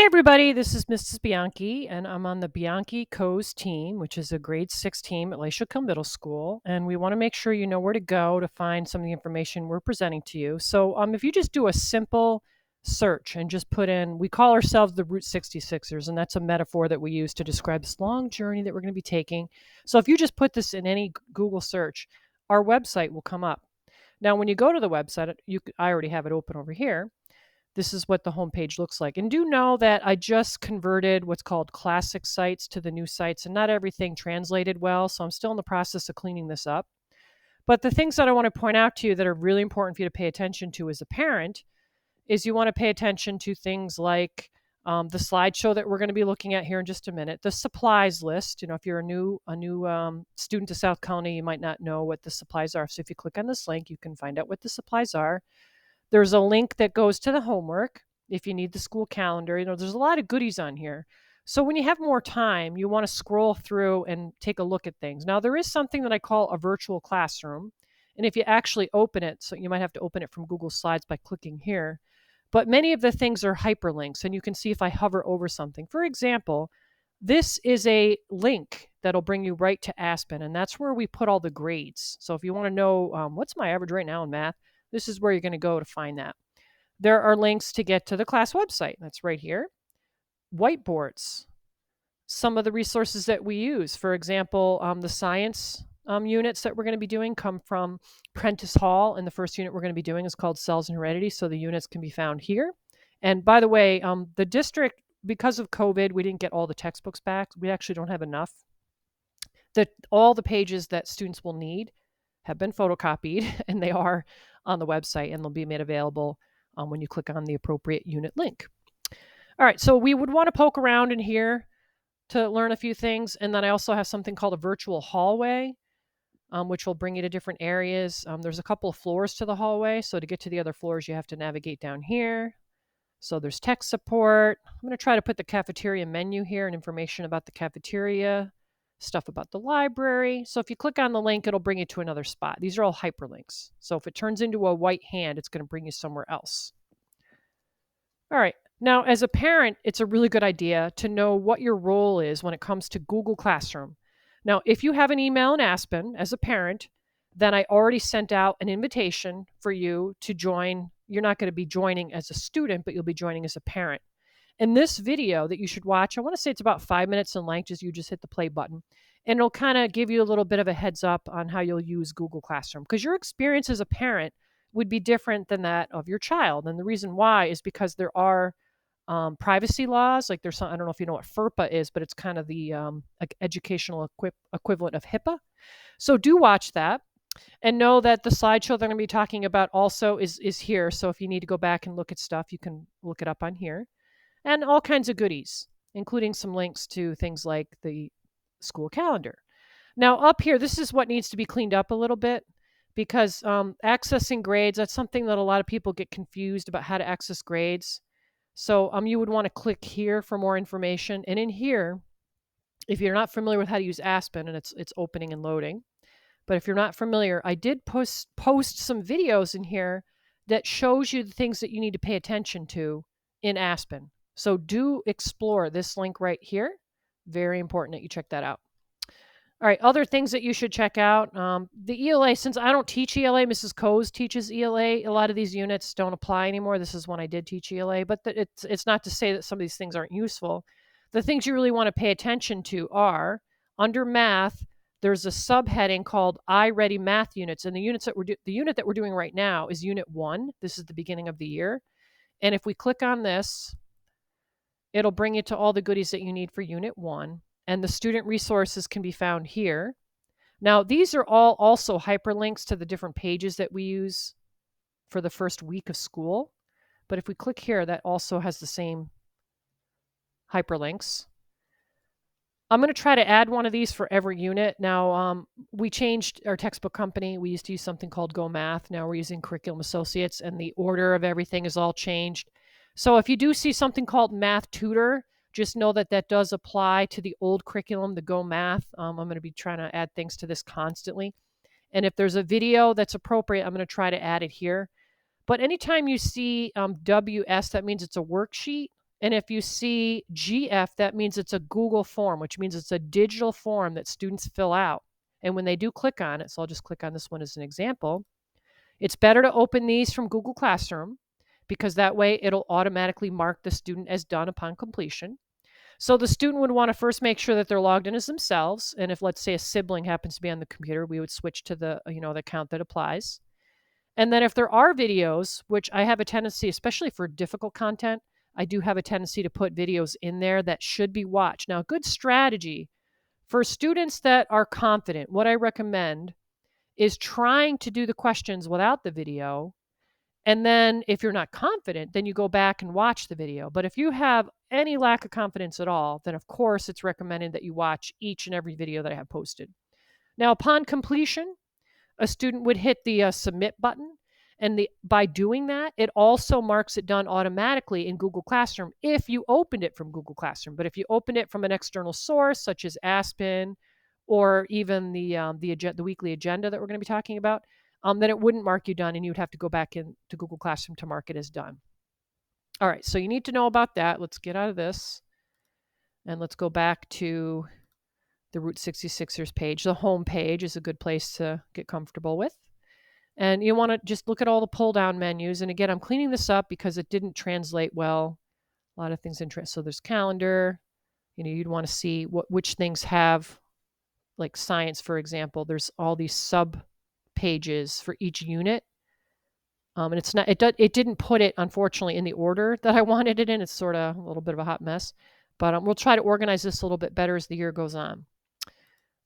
everybody, this is Mrs. Bianchi, and I'm on the Bianchi Koes team, which is a grade 6 team at Laishakil Middle School. And we want to make sure you know where to go to find some of the information we're presenting to you. So if you just do a simple search and just put in, we call ourselves the Route 66ers, and that's a metaphor that we use to describe this long journey that we're going to be taking. So if you just put this in any Google search, our website will come up. Now, when you go to the website, I already have it open over here. This is what the homepage looks like. And do know that I just converted what's called classic sites to the new sites, and not everything translated well. So I'm still in the process of cleaning this up. But the things that I want to point out to you that are really important for you to pay attention to as a parent is you want to pay attention to things like the slideshow that we're going to be looking at here in just a minute, the supplies list. If you're a new student to South County, you might not know what the supplies are. So if you click on this link, you can find out what the supplies are. There's a link that goes to the homework if you need the school calendar. There's a lot of goodies on here. So when you have more time, you want to scroll through and take a look at things. Now, there is something that I call a virtual classroom. And if you actually open it, so you might have to open it from Google Slides by clicking here. But many of the things are hyperlinks, and you can see if I hover over something. For example, this is a link that'll bring you right to ASPEN, and that's where we put all the grades. So if you want to know what's my average right now in math, this is where you're going to go to find that. There are links to get to the class website. That's right here. Whiteboards. Some of the resources that we use, for example, the science units that we're going to be doing come from Prentice Hall, and the first unit we're going to be doing is called Cells and Heredity, so the units can be found here. And by the way, the district, because of COVID, we didn't get all the textbooks back. We actually don't have enough. All the pages that students will need have been photocopied, and they are on the website, and they'll be made available when you click on the appropriate unit link. All right, so we would want to poke around in here to learn a few things, and then I also have something called a virtual hallway, which will bring you to different areas. There's a couple of floors to the hallway, so to get to the other floors, you have to navigate down here. So there's tech support. I'm going to try to put the cafeteria menu here and information about the cafeteria, stuff about the library. So if you click on the link, it'll bring you to another spot. These are all hyperlinks. So if it turns into a white hand, it's going to bring you somewhere else. All right. Now, as a parent, it's a really good idea to know what your role is when it comes to Google Classroom. Now, if you have an email in ASPEN as a parent, then I already sent out an invitation for you to join. You're not going to be joining as a student, but you'll be joining as a parent. And this video that you should watch, I want to say it's about 5 minutes in length, you just hit the play button. And it'll kind of give you a little bit of a heads up on how you'll use Google Classroom, because your experience as a parent would be different than that of your child. And the reason why is because there are privacy laws. Like there's some, I don't know if you know what FERPA is, but it's kind of the educational equivalent of HIPAA. So do watch that. And know that the slideshow that I'm going to be talking about also is here. So if you need to go back and look at stuff, you can look it up on here. And all kinds of goodies, including some links to things like the school calendar. Now up here, this is what needs to be cleaned up a little bit, because accessing grades, that's something that a lot of people get confused about how to access grades. So you would want to click here for more information. And in here, if you're not familiar with how to use ASPEN, and it's opening and loading, but if you're not familiar, I did post some videos in here that shows you the things that you need to pay attention to in ASPEN. So do explore this link right here. Very important that you check that out. All right, other things that you should check out. The ELA, since I don't teach ELA, Mrs. Koes teaches ELA. A lot of these units don't apply anymore. This is when I did teach ELA, but it's not to say that some of these things aren't useful. The things you really want to pay attention to are, under math, there's a subheading called iReady Math Units, and the unit that we're doing right now is Unit 1. This is the beginning of the year. And if we click on this, it'll bring you to all the goodies that you need for Unit 1. And the student resources can be found here. Now, these are all also hyperlinks to the different pages that we use for the first week of school. But if we click here, that also has the same hyperlinks. I'm going to try to add one of these for every unit. Now, we changed our textbook company. We used to use something called Go Math. Now we're using Curriculum Associates, and the order of everything is all changed. So if you do see something called Math Tutor, just know that that does apply to the old curriculum, the Go Math. I'm going to be trying to add things to this constantly. And if there's a video that's appropriate, I'm going to try to add it here. But anytime you see WS, that means it's a worksheet. And if you see GF, that means it's a Google form, which means it's a digital form that students fill out. And when they do click on it, so I'll just click on this one as an example, it's better to open these from Google Classroom because that way it'll automatically mark the student as done upon completion. So the student would want to first make sure that they're logged in as themselves. And if, let's say, a sibling happens to be on the computer, we would switch to the account that applies. And then if there are videos, which I have a tendency, especially for difficult content, I do have a tendency to put videos in there that should be watched. Now, a good strategy for students that are confident, what I recommend is trying to do the questions without the video. And then if you're not confident, then you go back and watch the video. But if you have any lack of confidence at all, then of course it's recommended that you watch each and every video that I have posted. Now, upon completion, a student would hit the submit button. And by doing that, it also marks it done automatically in Google Classroom if you opened it from Google Classroom. But if you opened it from an external source, such as ASPEN or even the weekly agenda that we're going to be talking about, then it wouldn't mark you done, and you would have to go back into Google Classroom to mark it as done. All right, so you need to know about that. Let's get out of this, and let's go back to the Route 66ers page. The home page is a good place to get comfortable with. And you want to just look at all the pull-down menus. And again, I'm cleaning this up because it didn't translate well. A lot of things so there's calendar. You'd want to see which things have, like science, for example. There's all these sub pages for each unit. And it didn't put it, unfortunately, in the order that I wanted it in. It's sort of a little bit of a hot mess. But we'll try to organize this a little bit better as the year goes on.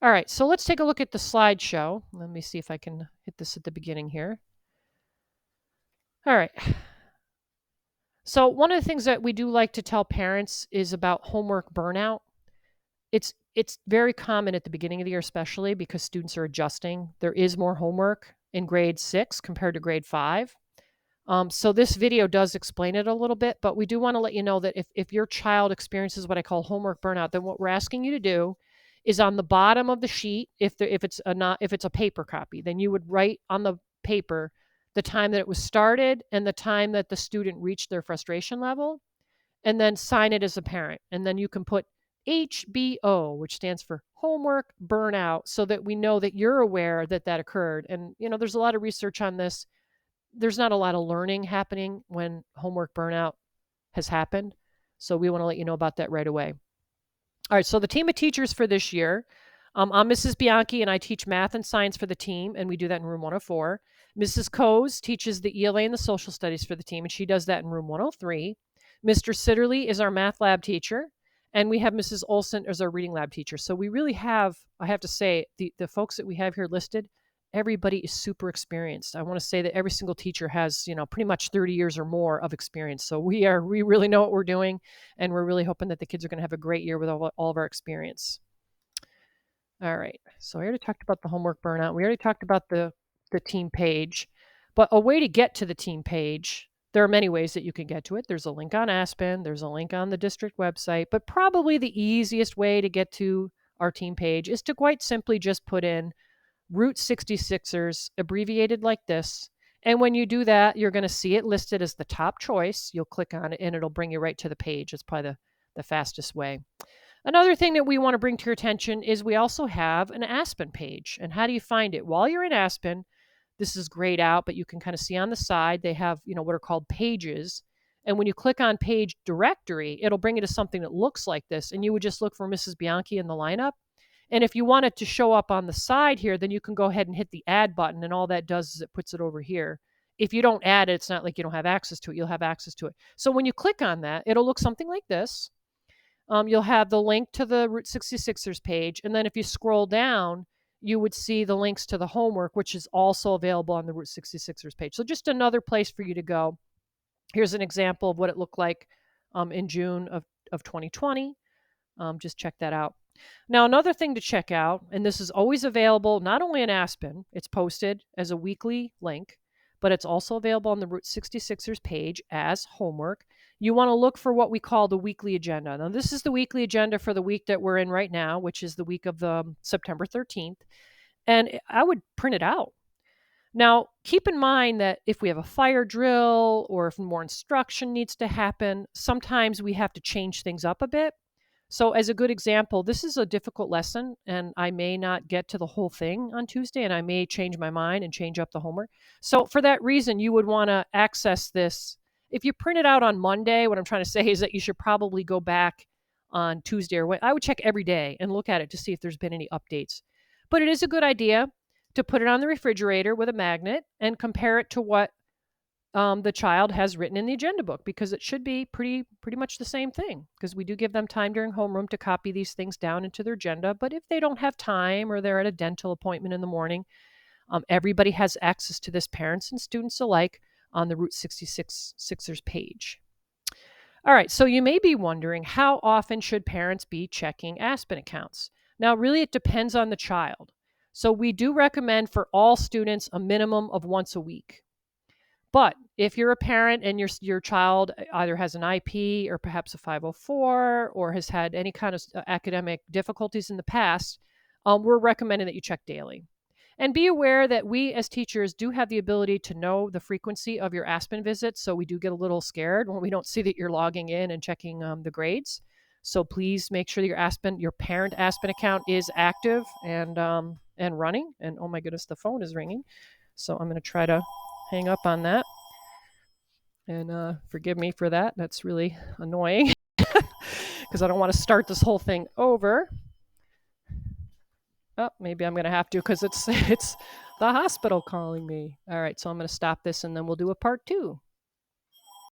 All right, so let's take a look at the slideshow. Let me see if I can hit this at the beginning here. All right. So one of the things that we do like to tell parents is about homework burnout. It's very common at the beginning of the year, especially because students are adjusting. There is more homework in grade 6 compared to grade 5. So this video does explain it a little bit, but we do want to let you know that if your child experiences what I call homework burnout, then what we're asking you to do is on the bottom of the sheet, if it's a paper copy, then you would write on the paper the time that it was started and the time that the student reached their frustration level, and then sign it as a parent. And then you can put HBO, which stands for homework burnout, so that we know that you're aware that occurred. And there's a lot of research on this. There's not a lot of learning happening when homework burnout has happened. So we want to let you know about that right away. All right, so the team of teachers for this year, I'm Mrs. Bianchi, and I teach math and science for the team, and we do that in room 104. Mrs. Koes teaches the ELA and the social studies for the team, and she does that in room 103. Mr. Sitterly is our math lab teacher, and we have Mrs. Olson as our reading lab teacher. So we really have, I have to say, the folks that we have here listed, everybody is super experienced. I want to say that every single teacher has, pretty much 30 years or more of experience. So we really know what we're doing, and we're really hoping that the kids are going to have a great year with all of our experience. All right. So I already talked about the homework burnout. We already talked about the team page, but a way to get to the team page, there are many ways that you can get to it. There's a link on ASPEN. There's a link on the district website, but probably the easiest way to get to our team page is to quite simply just put in Route 66ers, abbreviated like this. And when you do that, you're going to see it listed as the top choice. You'll click on it and it'll bring you right to the page. It's probably the fastest way. Another thing that we want to bring to your attention is we also have an ASPEN page. And how do you find it? While you're in ASPEN, this is grayed out, but you can kind of see on the side, they have, what are called pages. And when you click on page directory, it'll bring you to something that looks like this. And you would just look for Mrs. Bianchi in the lineup. And if you want it to show up on the side here, then you can go ahead and hit the add button. And all that does is it puts it over here. If you don't add it, it's not like you don't have access to it. You'll have access to it. So when you click on that, it'll look something like this. You'll have the link to the Route 66ers page. And then if you scroll down, you would see the links to the homework, which is also available on the Route 66ers page. So just another place for you to go. Here's an example of what it looked like in June of 2020. Just check that out. Now, another thing to check out, and this is always available not only in ASPEN, it's posted as a weekly link, but it's also available on the Route 66ers page as homework. You want to look for what we call the weekly agenda. Now, this is the weekly agenda for the week that we're in right now, which is the week of the September 13th. And I would print it out. Now, keep in mind that if we have a fire drill or if more instruction needs to happen, sometimes we have to change things up a bit. So, as a good example, this is a difficult lesson, and I may not get to the whole thing on Tuesday, and I may change my mind and change up the homework. So, for that reason, you would want to access this. If you print it out on Monday, what I'm trying to say is that you should probably go back on Tuesday or Wednesday. I would check every day and look at it to see if there's been any updates. But it is a good idea to put it on the refrigerator with a magnet and compare it to what the child has written in the agenda book, because it should be pretty much the same thing, because we do give them time during homeroom to copy these things down into their agenda. But if they don't have time or they're at a dental appointment in the morning, everybody has access to this, parents and students alike, on the Route 66 Sixers page. All right, so you may be wondering, how often should parents be checking Aspen accounts? Now, really, it depends on the child. So we do recommend for all students a minimum of once a week. But if you're a parent and your child either has an IP or perhaps a 504 or has had any kind of academic difficulties in the past, we're recommending that you check daily. And be aware that we as teachers do have the ability to know the frequency of your Aspen visits. So we do get a little scared when we don't see that you're logging in and checking the grades. So please make sure that your parent Aspen account is active and running. And oh my goodness, the phone is ringing. So I'm going to try to hang up on that. And forgive me for that. That's really annoying because I don't want to start this whole thing over. Oh, maybe I'm going to have to because it's the hospital calling me. All right, so I'm going to stop this and then we'll do a part 2.